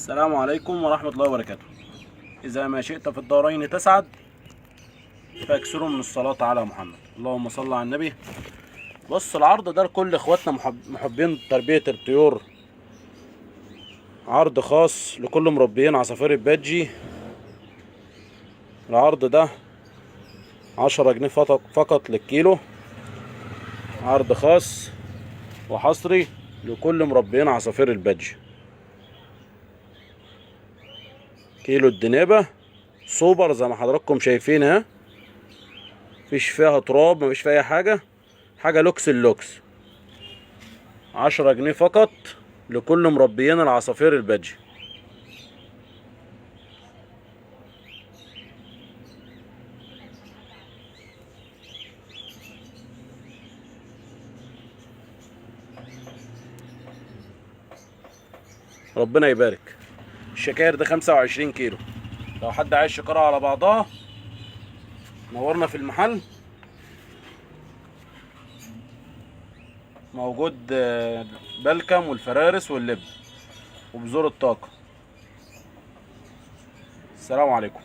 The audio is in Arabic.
السلام عليكم ورحمة الله وبركاته. إذا ما شئت في الدارين تسعد فاكثروا من الصلاة على محمد. اللهم صل على النبي. بص، العرض ده لكل اخواتنا محبين تربية الطيور، عرض خاص لكل مربيين عصافير البادجي. العرض ده 10 جنيه فقط للكيلو، عرض خاص وحصري لكل مربيين عصافير البادجي. كيلو الدنابة سوبر زي ما حضراتكم شايفين اهي، مفيش فيها تراب، مفيش فيها اي حاجة لوكس اللوكس. 10 جنيه فقط لكل مربيين العصافير البادجي. ربنا يبارك. الشكاير ده 25 كيلو. لو حد عايز شكارة على بعضها نورنا في المحل، موجود بلكم والفرارس واللب وبذور الطاقة. السلام عليكم.